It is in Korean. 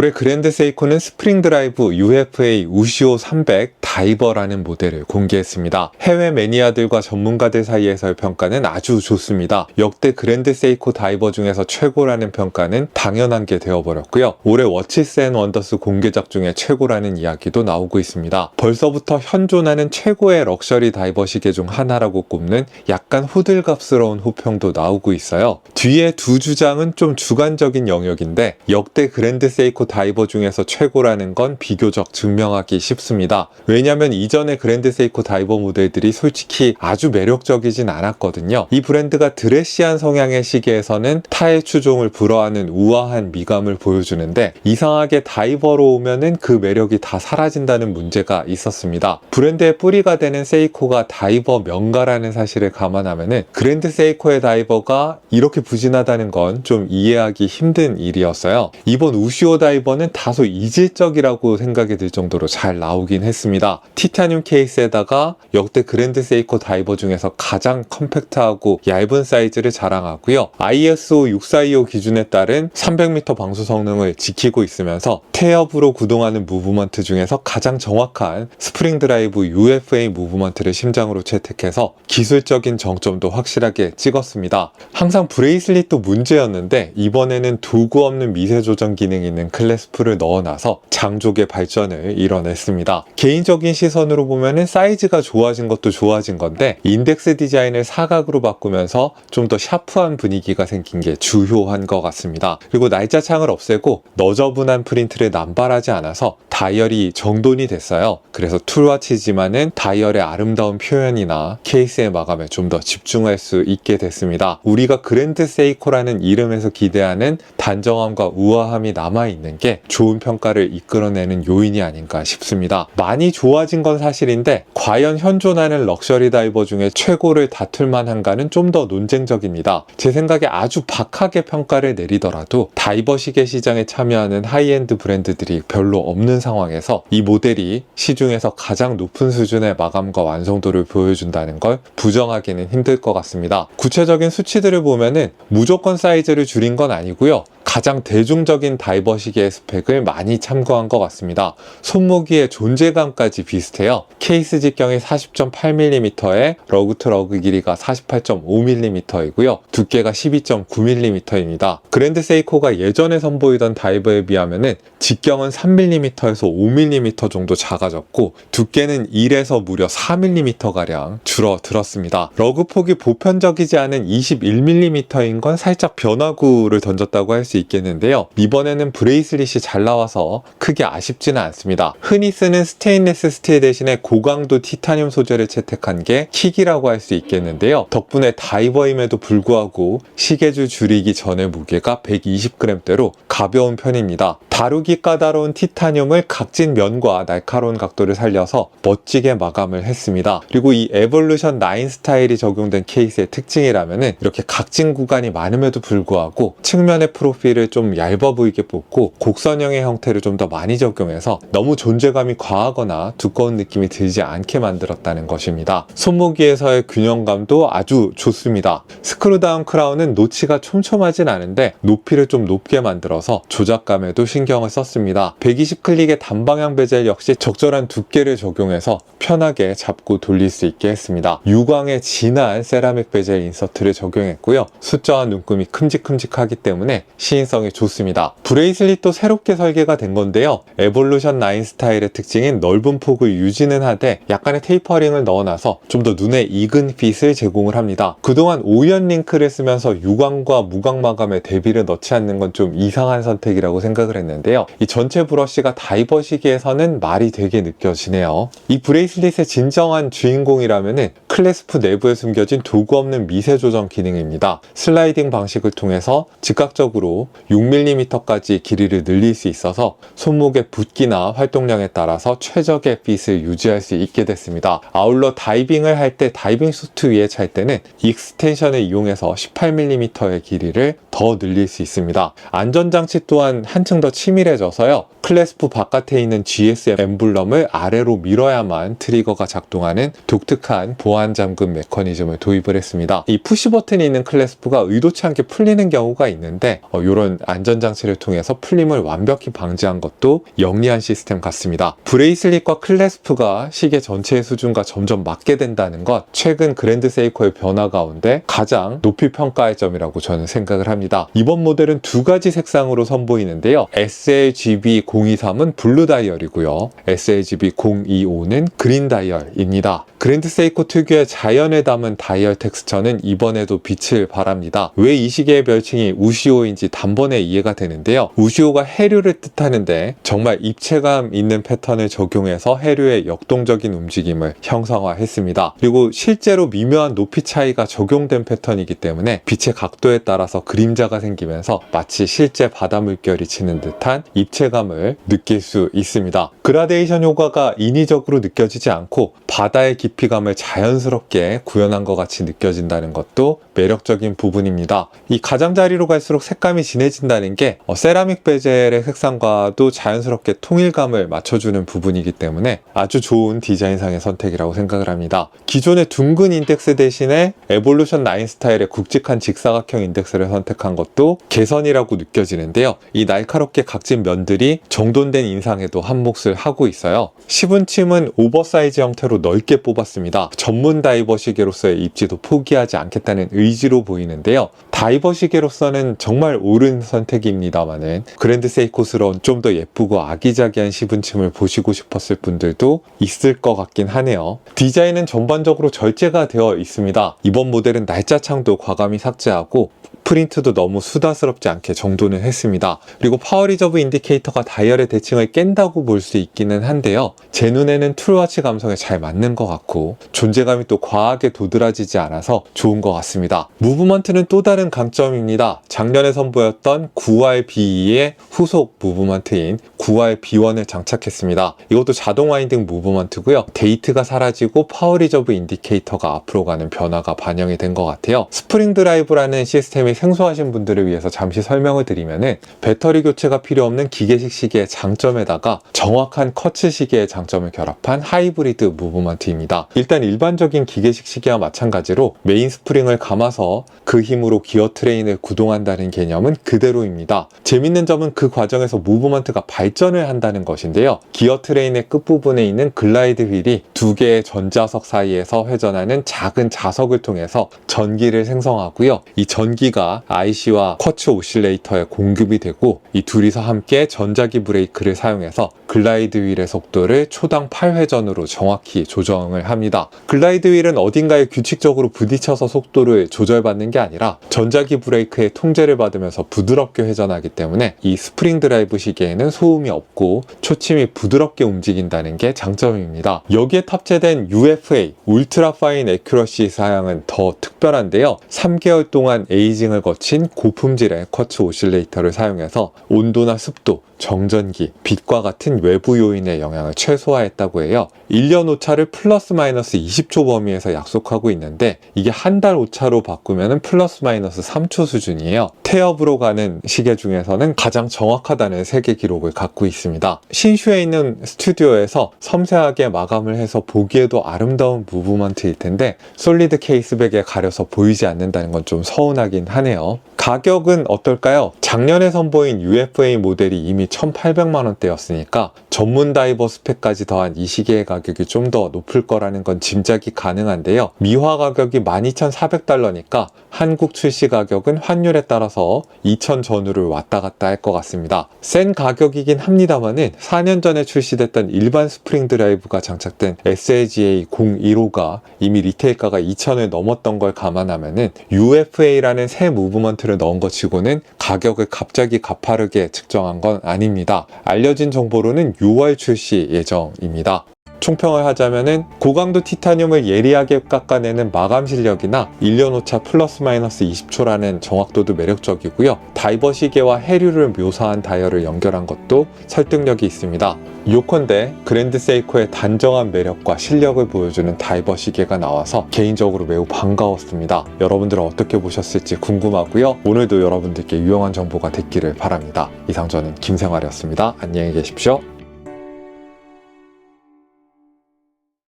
올해 그랜드 세이코는 스프링 드라이브 UFA 우시오 300 다이버라는 모델을 공개했습니다. 해외 매니아들과 전문가들 사이에서의 평가는 아주 좋습니다. 역대 그랜드 세이코 다이버 중에서 최고라는 평가는 당연한 게 되어버렸고요. 올해 워치스 앤 원더스 공개작 중에 최고라는 이야기도 나오고 있습니다. 벌써부터 현존하는 최고의 럭셔리 다이버 시계 중 하나라고 꼽는 약간 호들갑스러운 호평도 나오고 있어요. 뒤에 두 주장은 좀 주관적인 영역인데 역대 그랜드 세이코 다이버 중에서 최고라는 건 비교적 증명하기 쉽습니다. 왜냐면 이전의 그랜드 세이코 다이버 모델들이 솔직히 아주 매력적이진 않았거든요. 이 브랜드가 드레시한 성향의 시계에서는 타의 추종을 불허하는 우아한 미감을 보여주는데 이상하게 다이버로 오면은 그 매력이 다 사라진다는 문제가 있었습니다. 브랜드의 뿌리가 되는 세이코가 다이버 명가라는 사실을 감안하면은 그랜드 세이코의 다이버가 이렇게 부진하다는 건 좀 이해하기 힘든 일이었어요. 이번 우시오 다이버는 다소 이질적이라고 생각이 들 정도로 잘 나오긴 했습니다. 티타늄 케이스에다가 역대 그랜드 세이코 다이버 중에서 가장 컴팩트하고 얇은 사이즈를 자랑하고요. ISO 6425 기준에 따른 300m 방수 성능을 지키고 있으면서 태엽으로 구동하는 무브먼트 중에서 가장 정확한 스프링 드라이브 UFA 무브먼트를 심장으로 채택해서 기술적인 정점도 확실하게 찍었습니다. 항상 브레이슬릿도 문제였는데 이번에는 도구 없는 미세 조정 기능이 있는 클래스프를 넣어놔서 장족의 발전을 이뤄냈습니다. 개인적인 시선으로 보면은 사이즈가 좋아진 것도 좋아진 건데 인덱스 디자인을 사각으로 바꾸면서 좀 더 샤프한 분위기가 생긴 게 주요한 것 같습니다. 그리고 날짜창을 없애고 너저분한 프린트를 남발하지 않아서 다이얼이 정돈이 됐어요. 그래서 툴워치지만은 다이얼의 아름다운 표현이나 케이스의 마감에 좀 더 집중할 수 있게 됐습니다. 우리가 그랜드 세이코라는 이름에서 기대하는 단정함과 우아함이 남아있는 게 좋은 평가를 이끌어내는 요인이 아닌가 싶습니다. 많이 좋아진 건 사실인데 과연 현존하는 럭셔리 다이버 중에 최고를 다툴 만한가는 좀 더 논쟁적입니다. 제 생각에 아주 박하게 평가를 내리더라도 다이버 시계 시장에 참여하는 하이엔드 브랜드들이 별로 없는 상황에서 이 모델이 시중에서 가장 높은 수준의 마감과 완성도를 보여준다는 걸 부정하기는 힘들 것 같습니다. 구체적인 수치들을 보면은 무조건 사이즈를 줄인 건 아니고요. 가장 대중적인 다이버 시계의 스펙을 많이 참고한 것 같습니다. 손목위의 존재감까지 비슷해요. 케이스 직경이 40.8mm에 러그 투 러그 길이가 48.5mm이고요. 두께가 12.9mm입니다. 그랜드 세이코가 예전에 선보이던 다이버에 비하면은 직경은 3mm에서 5mm 정도 작아졌고 두께는 1에서 무려 4mm가량 줄어들었습니다. 러그 폭이 보편적이지 않은 21mm인 건 살짝 변화구를 던졌다고 할 수 있겠는데요. 이번에는 브레이슬릿이 잘 나와서 크게 아쉽지는 않습니다. 흔히 쓰는 스테인리스 스틸 대신에 고강도 티타늄 소재를 채택한 게 킥이라고 할 수 있겠는데요. 덕분에 다이버임에도 불구하고 시계줄 줄이기 전의 무게가 120g대로 가벼운 편입니다. 다루기 까다로운 티타늄을 각진 면과 날카로운 각도를 살려서 멋지게 마감을 했습니다. 그리고 이 에볼루션 9 스타일이 적용된 케이스의 특징이라면은 이렇게 각진 구간이 많음에도 불구하고 측면의 프로필을 좀 얇아 보이게 뽑고 곡선형의 형태를 좀 더 많이 적용해서 너무 존재감이 과하거나 두꺼운 느낌이 들지 않게 만들었다는 것입니다. 손목위에서의 균형감도 아주 좋습니다. 스크루다운 크라운은 노치가 촘촘하진 않은데 높이를 좀 높게 만들어서 조작감에도 신경을 썼습니다. 120클릭의 단방향 베젤 역시 적절한 두께를 적용해서 편하게 잡고 돌릴 수 있게 했습니다. 유광의 진한 세라믹 베젤 인서트를 적용했고요. 숫자와 눈금이 큼직큼직하기 때문에 시인성이 좋습니다. 브레이슬릿도 새롭게 설계가 된 건데요. 에볼루션 9 스타일의 특징인 넓은 폭을 유지는 하되 약간의 테이퍼링을 넣어놔서 좀 더 눈에 익은 핏을 제공을 합니다. 그동안 오연 링크를 쓰면서 유광과 무광 마감에 대비를 넣지 않는 건 좀 이상한 선택이라고 생각을 했는데요. 이 전체 브러쉬가 다이버 시계에서는 말이 되게 느껴지네요. 이 브레이슬릿의 진정한 주인공이라면은 클래스프 내부에 숨겨진 도구 없는 미세 조정 기능입니다. 슬라이딩 방식을 통해서 즉각적으로 6mm까지 길이를 늘릴 수 있어서 손목의 붓기나 활동량에 따라서 최적의 핏을 유지할 수 있게 됐습니다. 아울러 다이빙을 할 때 다이빙 수트 위에 찰 때는 익스텐션을 이용해서 18mm의 길이를 더 늘릴 수 있습니다. 안전장치 또한 한층 더 치밀해져서요. 클래스프 바깥에 있는 GS 엠블럼을 아래로 밀어야만 트리거가 작동하는 독특한 보안 잠금 메커니즘을 도입을 했습니다. 이 푸시 버튼이 있는 클래스프가 의도치 않게 풀리는 경우가 있는데 이런 안전장치를 통해서 풀림을 완벽히 방지한 것도 영리한 시스템 같습니다. 브레이슬릿과 클래스프가 시계 전체의 수준과 점점 맞게 된다는 것, 최근 그랜드 세이코의 변화 가운데 가장 높이 평가할 점이라고 저는 생각을 합니다. 이번 모델은 두 가지 색상으로 선보이는데요. SLGB023은 블루 다이얼이고요. SLGB025는 그린 다이얼입니다. 그랜드 세이코 특유의 자연에 담은 다이얼 텍스처는 이번에도 빛을 발합니다. 왜 이 시계의 별칭이 우시오인지 단번에 이해가 되는데요. 우시오가 해류를 뜻하는데 정말 입체감 있는 패턴을 적용해서 해류의 역동적인 움직임을 형상화했습니다. 그리고 실제로 미묘한 높이 차이가 적용된 패턴이기 때문에 빛의 각도에 따라서 그림자가 생기면서 마치 실제 바다 물결이 치는 듯한 입체감을 느낄 수 있습니다. 그라데이션 효과가 인위적으로 느껴지지 않고 바다의 깊이감을 자연스럽게 구현한 것 같이 느껴진다는 것도 매력적인 부분입니다. 이 가장자리로 갈수록 색감이 진해진다는 게 세라믹 베젤의 색상과도 자연스럽게 통일감을 맞춰주는 부분이기 때문에 아주 좋은 디자인상의 선택이라고 생각을 합니다. 기존의 둥근 인덱스 대신에 에볼루션 9 스타일의 굵직한 직사각형 인덱스를 선택한 것도 개선이라고 느껴지는데요. 이 날카롭게 각진 면들이 정돈된 인상에도 한몫을 하고 있어요. 시분침은 오버사이즈 형태로 넓게 뽑았습니다. 전문 다이버 시계로서의 입지도 포기하지 않겠다는 의지로 보이는데요. 다이버 시계로서는 정말 옳은 선택입니다만은 그랜드 세이코스러운 좀 더 예쁘고 아기자기한 시분침을 보시고 싶었을 분들도 있을 것 같긴 하네요. 디자인은 전반적으로 절제가 되어 있습니다. 이번 모델은 날짜창도 과감히 삭제하고 프린트도 너무 수다스럽지 않게 정돈을 했습니다. 그리고 파워 리저브 인디케이터가 다이얼의 대칭을 깬다고 볼 수 있기는 한데요. 제 눈에는 툴워치 감성에 잘 맞는 것 같고 존재감이 또 과하게 도드라지지 않아서 좋은 것 같습니다. 무브먼트는 또 다른 강점입니다. 작년에 선보였던 9RB2의 후속 무브먼트인 9RB1을 장착했습니다. 이것도 자동 와인딩 무브먼트고요. 데이트가 사라지고 파워 리저브 인디케이터가 앞으로 가는 변화가 반영이 된 것 같아요. 스프링 드라이브라는 시스템이 생소하신 분들을 위해서 잠시 설명을 드리면은 배터리 교체가 필요 없는 기계식 시계의 장점에다가 정확한 커츠 시계의 장점을 결합한 하이브리드 무브먼트입니다. 일단 일반적인 기계식 시계와 마찬가지로 메인 스프링을 감아서 그 힘으로 기어 트레인을 구동한다는 개념은 그대로입니다. 재밌는 점은 그 과정에서 무브먼트가 발전을 한다는 것인데요. 기어 트레인의 끝부분에 있는 글라이드 휠이 두 개의 전자석 사이에서 회전하는 작은 자석을 통해서 전기를 생성하고요. 이 전기가 IC와 쿼츠 오실레이터에 공급이 되고 이 둘이서 함께 전자기 브레이크를 사용해서 글라이드 휠의 속도를 초당 8회전으로 정확히 조정을 합니다. 글라이드 휠은 어딘가에 규칙적으로 부딪혀서 속도를 조절받는 게 아니라 전자기 브레이크의 통제를 받으면서 부드럽게 회전하기 때문에 이 스프링 드라이브 시계에는 소음이 없고 초침이 부드럽게 움직인다는 게 장점입니다. 여기에 탑재된 UFA 울트라 파인 애큐러시 사양은 더 특별한데요. 3개월 동안 에이징을 거친 고품질의 쿼츠 오실레이터를 사용해서 온도나 습도, 정전기, 빛과 같은 외부 요인의 영향을 최소화했다고 해요. 1년 오차를 플러스 마이너스 20초 범위에서 약속하고 있는데 이게 한 달 오차로 바꾸면 플러스 마이너스 3초 수준이에요. 태엽으로 가는 시계 중에서는 가장 정확하다는 세계 기록을 갖고 있습니다. 신슈에 있는 스튜디오에서 섬세하게 마감을 해서 보기에도 아름다운 무브먼트일 텐데 솔리드 케이스백에 가려서 보이지 않는다는 건 좀 서운하긴 하네요. 가격은 어떨까요? 작년에 선보인 UFA 모델이 이미 1,800만원대였으니까 전문 다이버 스펙까지 더한 이 시계의 가격이 좀 더 높을 거라는 건 짐작이 가능한데요. 미화 가격이 12,400달러니까 한국 출시 가격은 환율에 따라서 2,000 전후를 왔다 갔다 할 것 같습니다. 센 가격이긴 합니다만은 4년 전에 출시됐던 일반 스프링 드라이브가 장착된 SLGA 015가 이미 리테일가가 2,000을 넘었던 걸 감안하면은 UFA라는 새 무브먼트를 넣은 것 치고는 가격을 갑자기 가파르게 측정한 건 아닙니다. 알려진 정보로는 6월 출시 예정입니다. 총평을 하자면은 고강도 티타늄을 예리하게 깎아내는 마감 실력이나 1년 오차 플러스 마이너스 20초라는 정확도도 매력적이고요. 다이버 시계와 해류를 묘사한 다이얼을 연결한 것도 설득력이 있습니다. 요컨대 그랜드 세이코의 단정한 매력과 실력을 보여주는 다이버 시계가 나와서 개인적으로 매우 반가웠습니다. 여러분들은 어떻게 보셨을지 궁금하고요. 오늘도 여러분들께 유용한 정보가 됐기를 바랍니다. 이상 저는 김생활이었습니다. 안녕히 계십시오.